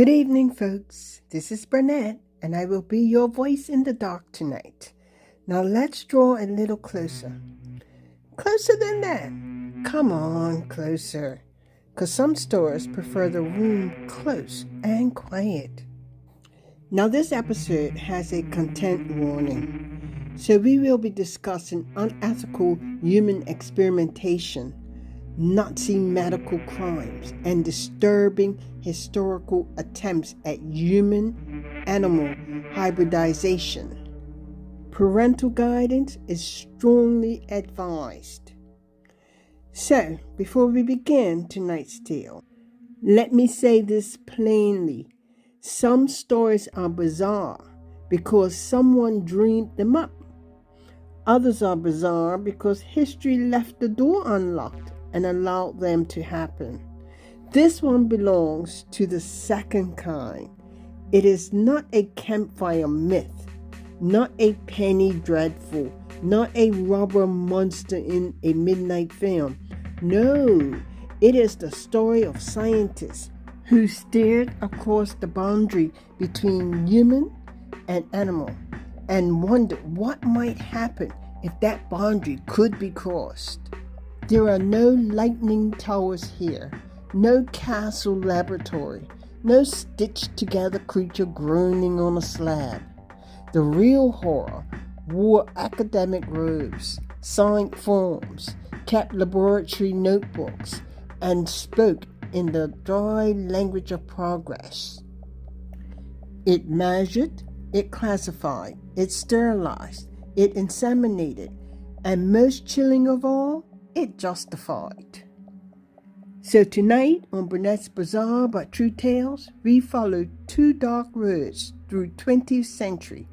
Good evening, folks. This is Bernette, and I will be your voice in the dark tonight. Now let's draw a little closer. Closer than that. Come on, closer. 'Cause some stories prefer the room close and quiet. Now this episode has a content warning. So we will be discussing unethical human experimentation, Nazi medical crimes, and disturbing historical attempts at human-animal hybridisation. Parental guidance is strongly advised. So, before we begin tonight's tale, let me say this plainly. Some stories are bizarre because someone dreamed them up. Others are bizarre because history left the door unlocked and allowed them to happen. This one belongs to the second kind. It is not a campfire myth, not a penny dreadful, not a rubber monster in a midnight film. No, it is the story of scientists who steered across the boundary between human and animal and wondered what might happen if that boundary could be crossed. There are no lightning towers here, no castle laboratory, no stitched together creature groaning on a slab. The real horror wore academic robes, signed forms, kept laboratory notebooks, and spoke in the dry language of progress. It measured, it classified, it sterilized, it inseminated, and most chilling of all, it justified. So tonight on Bernette's Bizarre but True Tales, we follow two dark roads through 20th century.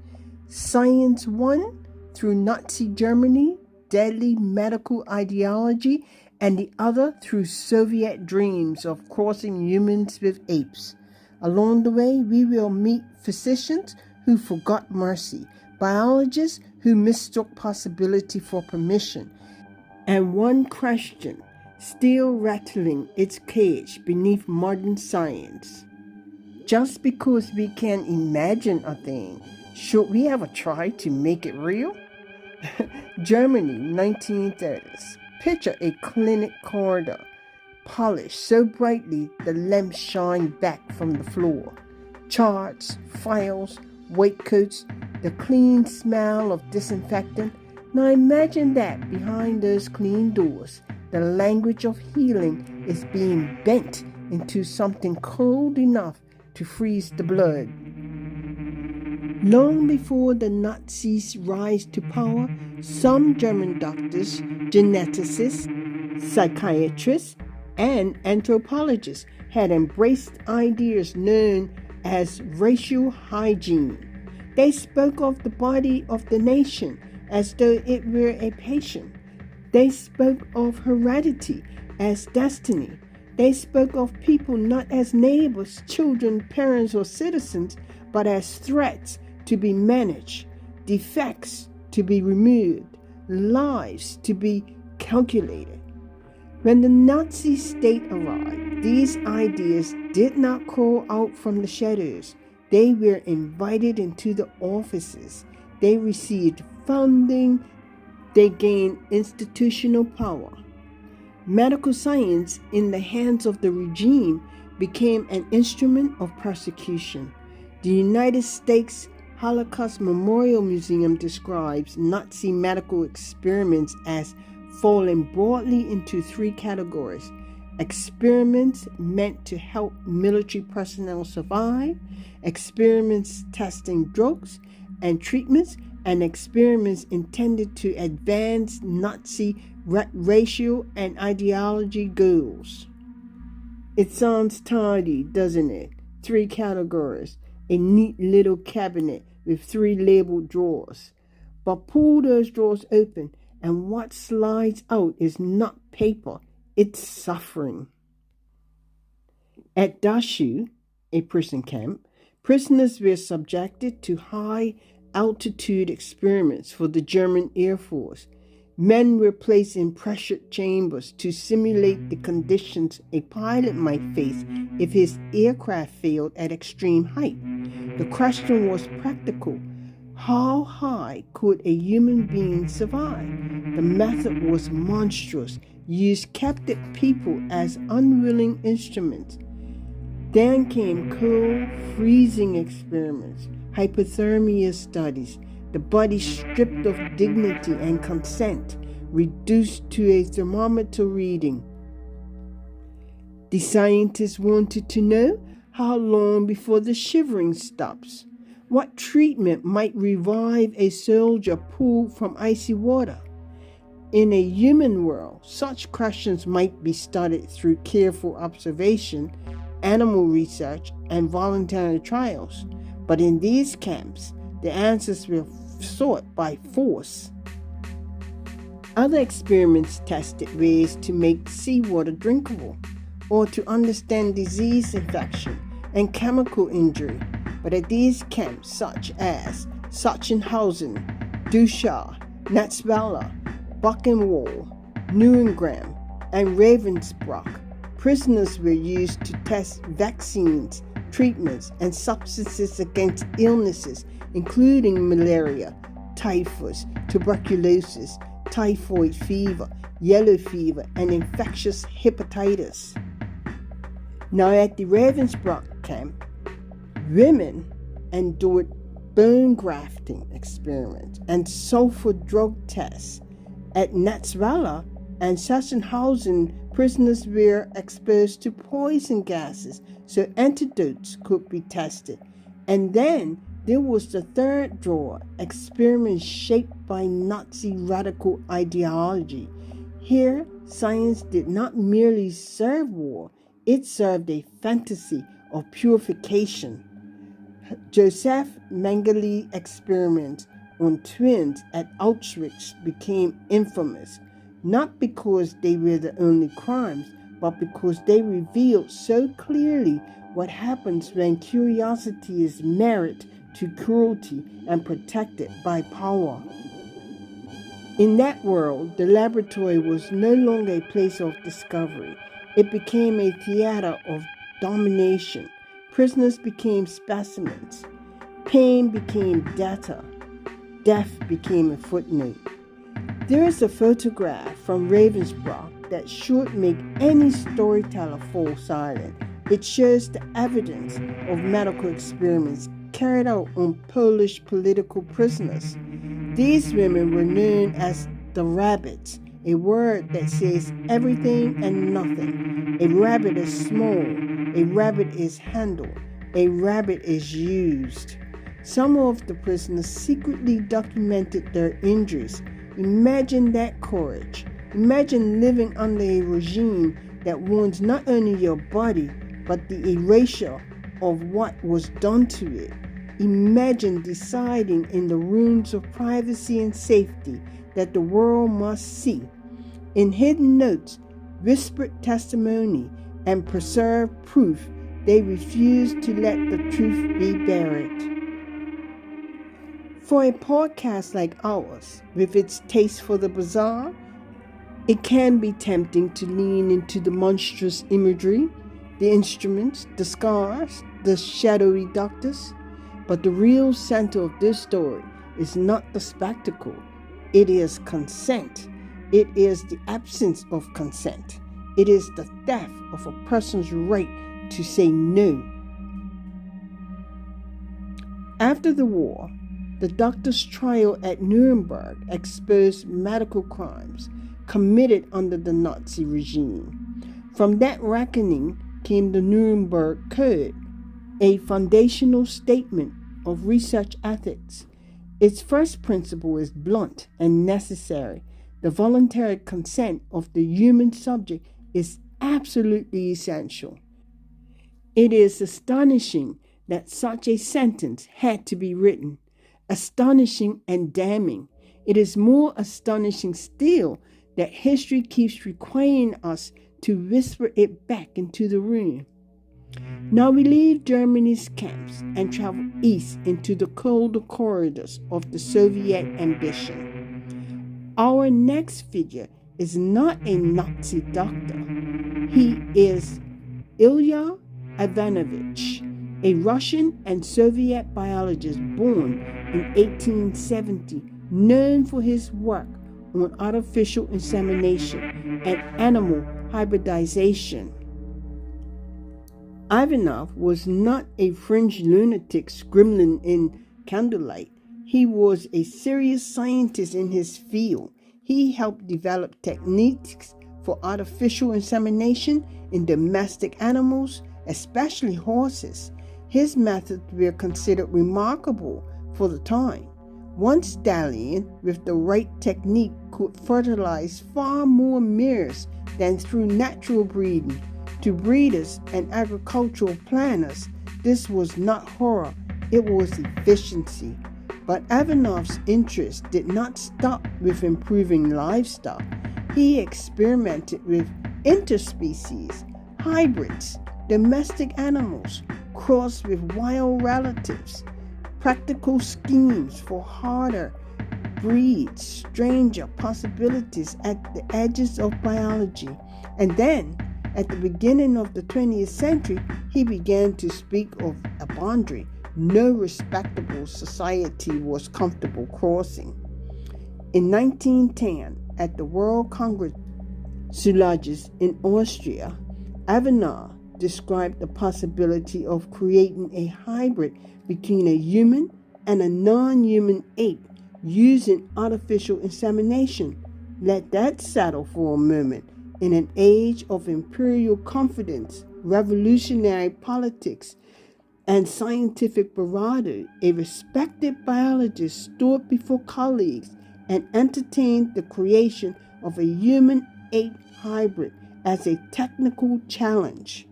Science one through Nazi Germany, deadly medical ideology, and the other through Soviet dreams of crossing humans with apes. Along the way, we will meet physicians who forgot mercy, biologists who mistook possibility for permission, and one question still rattling its cage beneath modern science. Just because we can imagine a thing, should we ever try to make it real? Germany, 1930s. Picture a clinic corridor, polished so brightly the lamps shine back from the floor. Charts, files, weight coats, the clean smell of disinfectant. Now imagine that behind those clean doors, the language of healing is being bent into something cold enough to freeze the blood. Long before the Nazis' rise to power, some German doctors, geneticists, psychiatrists, and anthropologists had embraced ideas known as racial hygiene. They spoke of the body of the nation as though it were a patient. They spoke of heredity as destiny. They spoke of people not as neighbors, children, parents, or citizens, but as threats to be managed, defects to be removed, lives to be calculated. When the Nazi state arrived, these ideas did not crawl out from the shadows. They were invited into the offices. They received funding. They gained institutional power. Medical science in the hands of the regime became an instrument of persecution. The United States Holocaust Memorial Museum describes Nazi medical experiments as falling broadly into three categories: experiments meant to help military personnel survive, experiments testing drugs and treatments, and experiments intended to advance Nazi racial and ideology goals. It sounds tidy, doesn't it? Three categories, a neat little cabinet with three labeled drawers. But pull those drawers open, and what slides out is not paper, it's suffering. At Dachau, a prison camp, prisoners were subjected to high altitude experiments for the German Air Force. Men were placed in pressure chambers to simulate the conditions a pilot might face if his aircraft failed at extreme height. The question was practical. How high could a human being survive? The method was monstrous, used captive people as unwilling instruments. Then came cold, freezing experiments, hypothermia studies, the body stripped of dignity and consent, reduced to a thermometer reading. The scientists wanted to know how long before the shivering stops. What treatment might revive a soldier pulled from icy water? In a human world, such questions might be studied through careful observation, animal research, and voluntary trials. But in these camps, the answers were sought by force. Other experiments tested ways to make seawater drinkable, or to understand disease infection and chemical injury. But at these camps, such as Sachsenhausen, Dachau, Natzweiler, Buchenwald, Neuengamme, and Ravensbrück, prisoners were used to test vaccines, treatments, and substances against illnesses, including malaria, typhus, tuberculosis, typhoid fever, yellow fever, and infectious hepatitis. Now at the Ravensbrück camp, women endured bone grafting experiments and sulfur drug tests. At Natzweiler and Sachsenhausen, prisoners were exposed to poison gases so antidotes could be tested. And then there was the third drawer, experiments shaped by Nazi radical ideology. Here, science did not merely serve war, it served a fantasy of purification. Joseph Mengele experiments on twins at Auschwitz became infamous, not because they were the only crimes, but because they revealed so clearly what happens when curiosity is married to cruelty and protected by power. In that world, the laboratory was no longer a place of discovery. It became a theater of domination. Prisoners became specimens. Pain became data. Death became a footnote. There is a photograph from Ravensbrück that should make any storyteller fall silent. It shows the evidence of medical experiments carried out on Polish political prisoners. These women were known as the rabbits, a word that says everything and nothing. A rabbit is small, a rabbit is handled, a rabbit is used. Some of the prisoners secretly documented their injuries. Imagine that courage. Imagine living under a regime that wants not only your body, but the erasure of what was done to it. Imagine deciding in the rooms of privacy and safety that the world must see. In hidden notes, whispered testimony, and preserved proof, they refused to let the truth be buried. For a podcast like ours, with its taste for the bizarre, it can be tempting to lean into the monstrous imagery, the instruments, the scars, the shadowy doctors. But the real center of this story is not the spectacle. It is consent. It is the absence of consent. It is the theft of a person's right to say no. After the war, the doctor's trial at Nuremberg exposed medical crimes committed under the Nazi regime. From that reckoning came the Nuremberg Code, a foundational statement of research ethics. Its first principle is blunt and necessary. The voluntary consent of the human subject is absolutely essential. It is astonishing that such a sentence had to be written. Astonishing and damning. It is more astonishing still that history keeps requiring us to whisper it back into the room. Now we leave Germany's camps and travel east into the colder corridors of the Soviet ambition. Our next figure is not a Nazi doctor. He is Ilya Ivanovich, a Russian and Soviet biologist born in 1870, known for his work on artificial insemination and animal hybridization. Ivanov was not a fringe lunatic scribbling in candlelight. He was a serious scientist in his field. He helped develop techniques for artificial insemination in domestic animals, especially horses. His methods were considered remarkable for the time. One stallion with the right technique could fertilize far more mares than through natural breeding. To breeders and agricultural planners, this was not horror, it was efficiency. But Ivanov's interest did not stop with improving livestock. He experimented with interspecies, hybrids, domestic animals, crossed with wild relatives, practical schemes for harder breeds, stranger possibilities at the edges of biology. And then, at the beginning of the 20th century, he began to speak of a boundary no respectable society was comfortable crossing. In 1910, at the World Congress Zoologists in Austria, Ivanov described the possibility of creating a hybrid between a human and a non-human ape using artificial insemination. Let that settle for a moment. In an age of imperial confidence, revolutionary politics, and scientific bravado, a respected biologist stood before colleagues and entertained the creation of a human-ape hybrid as a technical challenge,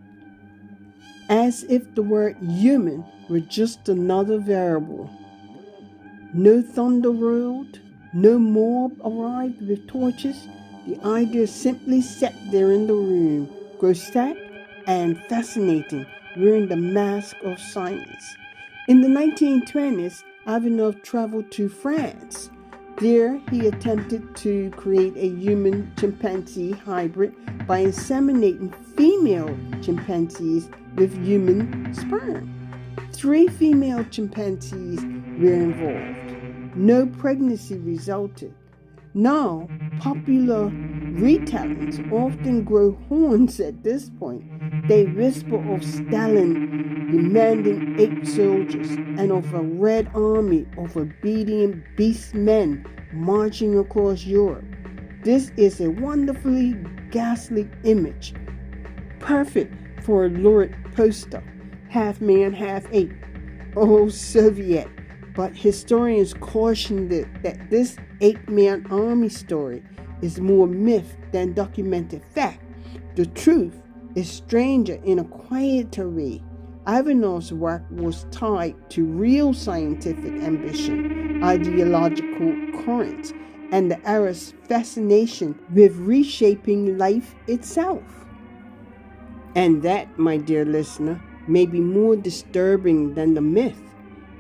as if the word human were just another variable. No thunder rolled, no mob arrived with torches. The idea simply sat there in the room, grotesque and fascinating, wearing the mask of science. In the 1920s, Ivanov traveled to France. There, he attempted to create a human-chimpanzee hybrid by inseminating female chimpanzees with human sperm. 3 female chimpanzees were involved. No pregnancy resulted. Now, popular retellings often grow horns at this point. They whisper of Stalin demanding ape soldiers and of a red army of obedient beast men marching across Europe. This is a wonderfully ghastly image, perfect for a lurid poster, half man, half ape. Oh, Soviet! But historians cautioned that this Ape-Man army story is more myth than documented fact. The truth is stranger in a quieter way. Ivanov's work was tied to real scientific ambition, ideological currents, and the era's fascination with reshaping life itself. And that, my dear listener, may be more disturbing than the myth.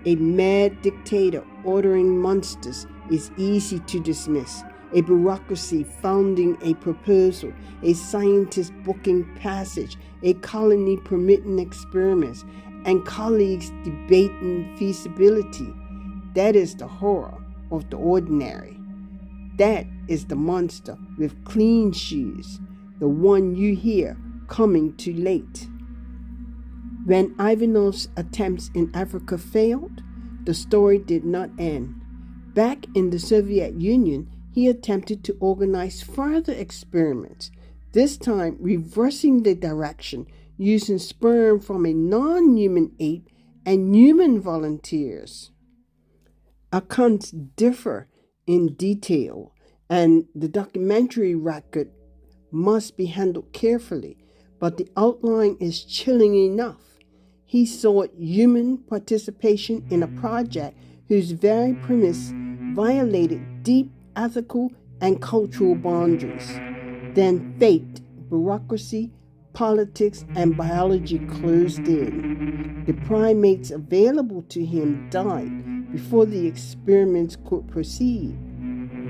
A mad dictator ordering monsters is easy to dismiss. A bureaucracy founding a proposal, a scientist booking passage, a colony permitting experiments, and colleagues debating feasibility. That is the horror of the ordinary. That is the monster with clean shoes, the one you hear coming too late. When Ivanov's attempts in Africa failed, the story did not end. Back in the Soviet Union, he attempted to organize further experiments, this time reversing the direction, using sperm from a non-human ape and human volunteers. Accounts differ in detail, and the documentary record must be handled carefully, but the outline is chilling enough. He sought human participation in a project whose very premise violated deep ethical and cultural boundaries. Then fate, bureaucracy, politics, and biology closed in. The primates available to him died before the experiments could proceed.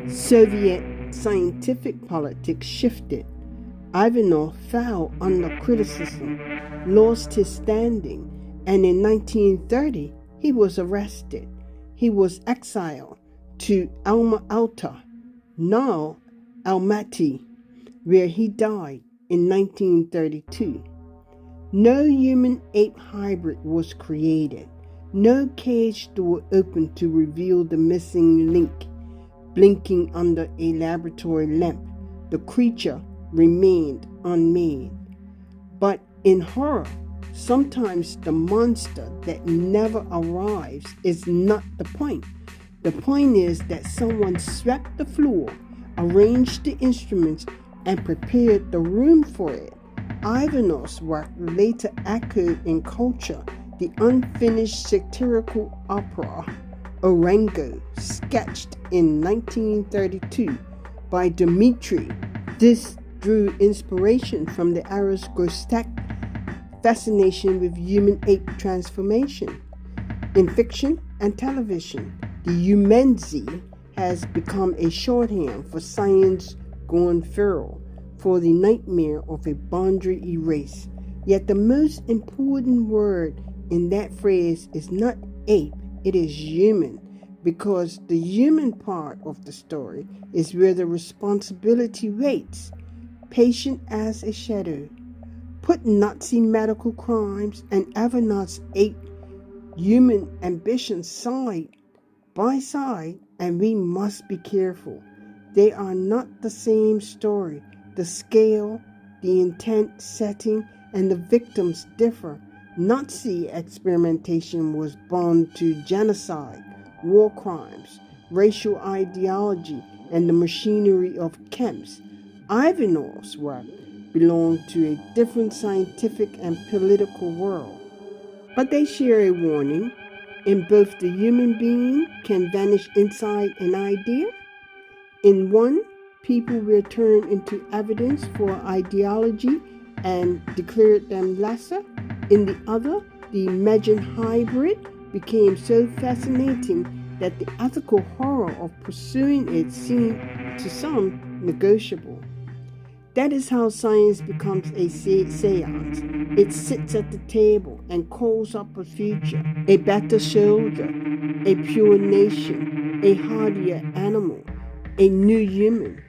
Soviet scientific politics shifted. Ivanov fell under criticism, lost his standing, and in 1930 he was arrested. He was exiled to Alma-Ata, now Almaty, where he died in 1932. No human-ape hybrid was created. No cage door opened to reveal the missing link. Blinking under a laboratory lamp, the creature remained unmade. But in horror, sometimes the monster that never arrives is not the point. The point is that someone swept the floor, arranged the instruments, and prepared the room for it. Ivanov's work later echoed in culture the unfinished satirical opera Orango, sketched in 1932 by Dmitri. This drew inspiration from the era's grotesque fascination with human-ape transformation. In fiction and television, the Humanzee has become a shorthand for science gone feral, for the nightmare of a boundary erased. Yet the most important word in that phrase is not ape, it is human, because the human part of the story is where the responsibility waits, patient as a shadow. Put Nazi medical crimes and Ivanov's ape human ambitions side by side, and we must be careful. They are not the same story. The scale, the intent, setting, and the victims differ. Nazi experimentation was bound to genocide, war crimes, racial ideology, and the machinery of camps. Ivanov's work belonged to a different scientific and political world. But they share a warning. In both, the human being can vanish inside an idea. In one, people were turned into evidence for ideology and declared them lesser. In the other, the imagined hybrid became so fascinating that the ethical horror of pursuing it seemed to some negotiable. That is how science becomes a seance. It sits at the table and calls up a future, a better soldier, a pure nation, a hardier animal, a new human,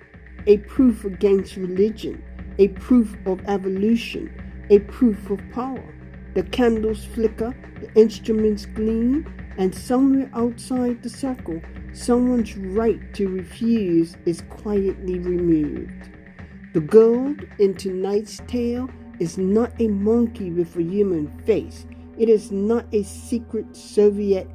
a proof against religion, a proof of evolution, a proof of power. The candles flicker, the instruments gleam, and somewhere outside the circle, someone's right to refuse is quietly removed. The gold in tonight's tale is not a monkey with a human face. It is not a secret Soviet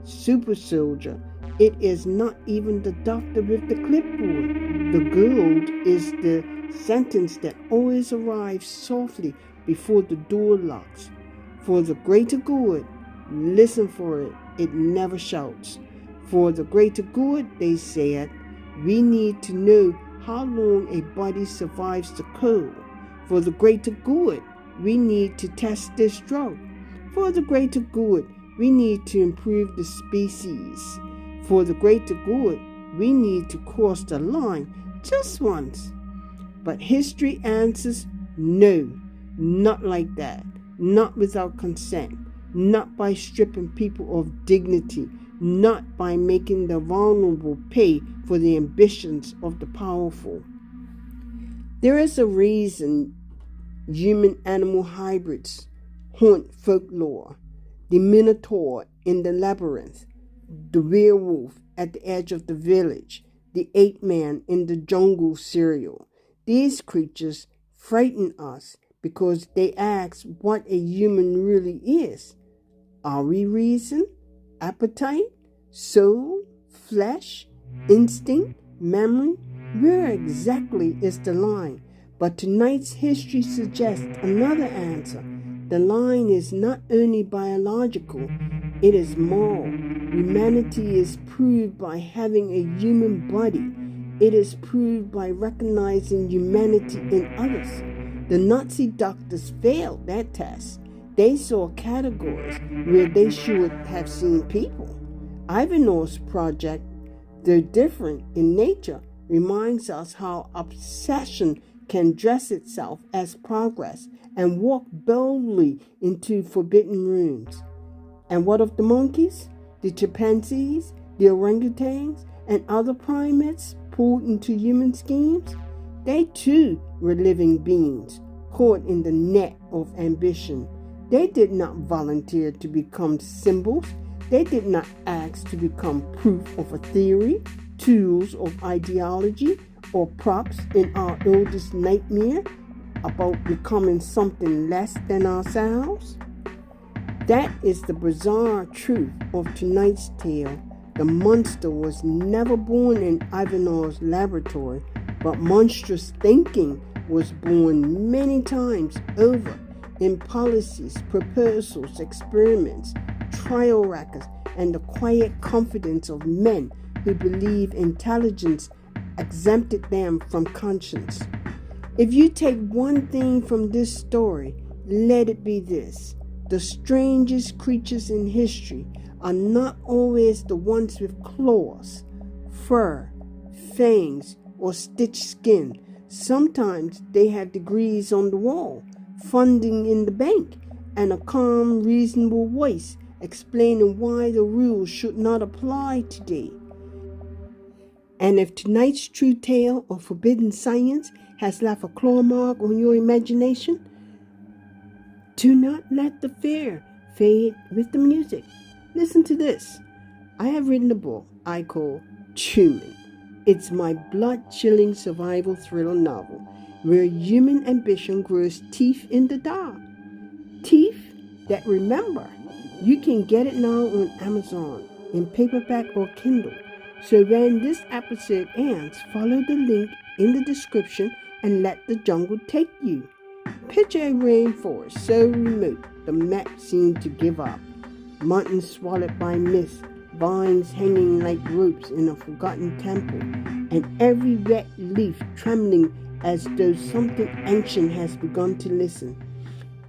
super soldier. It is not even the doctor with the clipboard. The gold is the sentence that always arrives softly before the door locks. For the greater good, listen for it. It never shouts. For the greater good, they said, we need to know how long a body survives the cold. For the greater good, we need to test this drug. For the greater good, we need to improve the species. For the greater good, we need to cross the line just once. But history answers no, not like that, not without consent, not by stripping people of dignity, not by making the vulnerable pay for the ambitions of the powerful. There is a reason human-animal hybrids haunt folklore. The minotaur in the labyrinth, the werewolf at the edge of the village, the Ape-Man in the jungle serial. These creatures frighten us because they ask what a human really is. Are we reason, appetite, soul, flesh, instinct, memory? Where exactly is the line? But tonight's history suggests another answer. The line is not only biological, it is moral. Humanity is proved by having a human body. It is proved by recognizing humanity in others. The Nazi doctors failed that test. They saw categories where they should have seen people. Ivanov's project Though different in nature, reminds us how obsession can dress itself as progress and walk boldly into forbidden rooms. And what of the monkeys, the chimpanzees, the orangutans, and other primates pulled into human schemes? They too were living beings, caught in the net of ambition. They did not volunteer to become symbols. They did not ask to become proof of a theory, tools of ideology, or props in our oldest nightmare about becoming something less than ourselves. That is the bizarre truth of tonight's tale. The monster was never born in Ivanov's laboratory, but monstrous thinking was born many times over in policies, proposals, experiments, trial records, and the quiet confidence of men who believe intelligence exempted them from conscience. If you take one thing from this story, let it be this: the strangest creatures in history are not always the ones with claws, fur, fangs, or stitched skin. Sometimes they have degrees on the wall, funding in the bank, and a calm, reasonable voice explaining why the rules should not apply today. And if tonight's true tale of forbidden science has left a claw mark on your imagination, do not let the fear fade with the music. Listen to this. I have written a book I call Human. It's my blood-chilling survival thriller novel where human ambition grows teeth in the dark. Teeth that, remember, you can get it now on Amazon in paperback or Kindle. So when this episode ends, follow the link in the description and let the jungle take you. Picture a rainforest so remote the map seemed to give up. Mountains swallowed by mist, vines hanging like ropes in a forgotten temple, and every wet leaf trembling as though something ancient has begun to listen.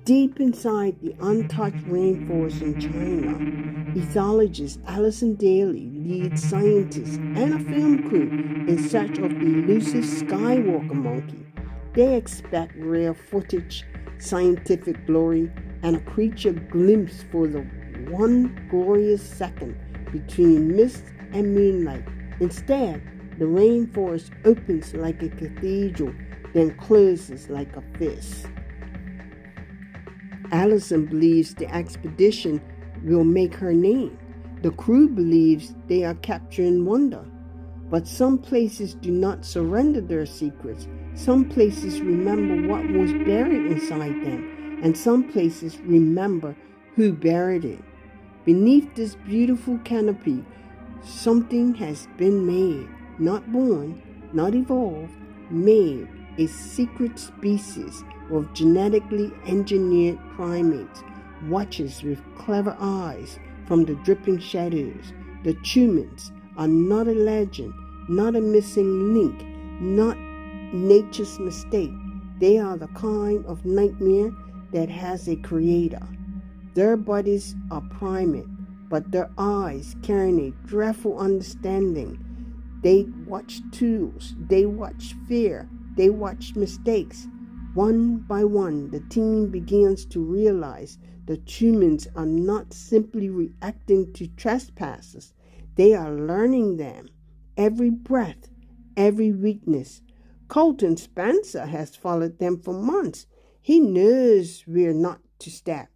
Deep inside the untouched rainforest in China, ethologist Alison Daly leads scientists and a film crew in search of the elusive Skywalker monkey. They expect rare footage, scientific glory, and a creature glimpse for the one glorious second between mist and moonlight. Instead, the rainforest opens like a cathedral, then closes like a fist. Allison believes the expedition will make her name. The crew believes they are capturing wonder. But some places do not surrender their secrets. Some places remember what was buried inside them, and some places remember who buried it. Beneath this beautiful canopy, something has been made, not born, not evolved, made, a secret species of genetically engineered primates, watchers with clever eyes from the dripping shadows. The humans are not a legend, not a missing link, not nature's mistake. They are the kind of nightmare that has a creator. Their bodies are primate, but their eyes carry a dreadful understanding. They watch tools, they watch fear, they watch mistakes. One by one, the team begins to realize that humans are not simply reacting to trespasses. They are learning them. Every breath, every weakness. Colton Spencer has followed them for months. He knows we're not to step,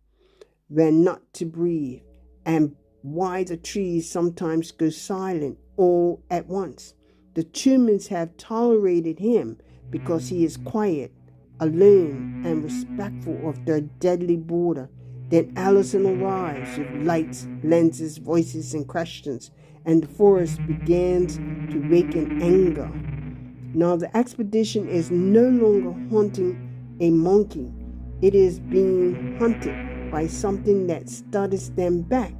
we're not to breathe, and why the trees sometimes go silent all at once. The humans have tolerated him because he is quiet, alone, and respectful of their deadly border. Then Allison arrives with lights, lenses, voices, and questions, and the forest begins to wake in anger. Now the expedition is no longer hunting a monkey. It is being hunted by something that studies them back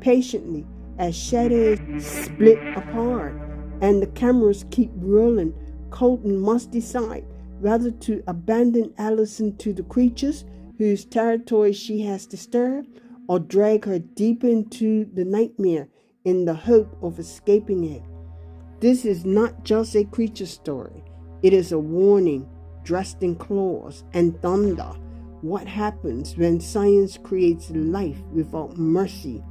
patiently as shadows split apart and the cameras keep rolling. Colton must decide whether to abandon Allison to the creatures whose territory she has disturbed, or drag her deeper into the nightmare in the hope of escaping it. This is not just a creature story. It is a warning dressed in claws and thunder. What happens when science creates life without mercy,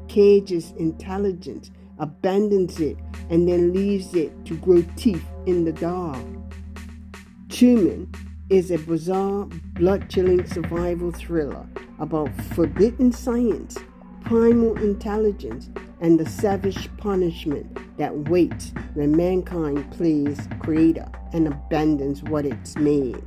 cages intelligence, abandons it, and then leaves it to grow teeth in the dark? Human is a bizarre, blood-chilling survival thriller about forbidden science, primal intelligence, and the savage punishment that waits when mankind plays creator and abandons what it's made.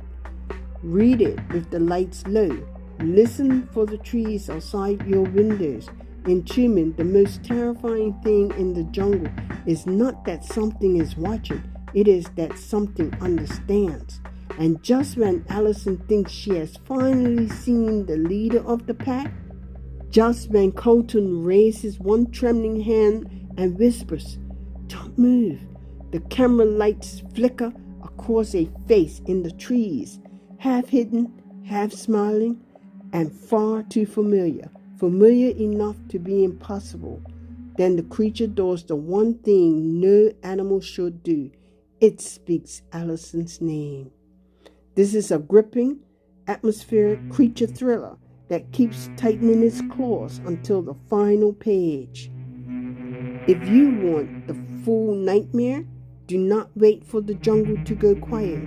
Read it with the lights low. Listen for the trees outside your windows. In Human, the most terrifying thing in the jungle is not that something is watching, it is that something understands. And just when Allison thinks she has finally seen the leader of the pack, just when Colton raises one trembling hand and whispers, "Don't move," the camera lights flicker across a face in the trees, half hidden, half smiling, and far too familiar enough to be impossible. Then the creature does the one thing no animal should do. It speaks Allison's name. This is a gripping, atmospheric creature thriller that keeps tightening its claws until the final page. If you want the full nightmare, do not wait for the jungle to go quiet.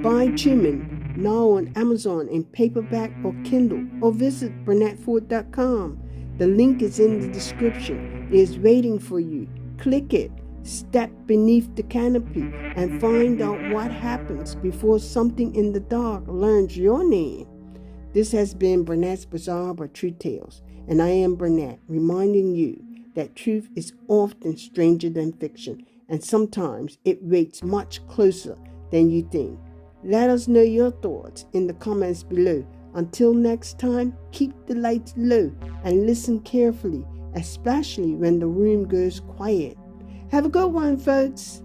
Buy Human now on Amazon in paperback or Kindle, or visit BernetteFord.com. The link is in the description. It is waiting for you. Click it. Step beneath the canopy and find out what happens before something in the dark learns your name. This has been Bernette's Bizarre but True Tales, and I am Bernette, reminding you that truth is often stranger than fiction, and sometimes it waits much closer than you think. Let us know your thoughts in the comments below. Until next time, keep the lights low and listen carefully, especially when the room goes quiet. Have a good one, folks.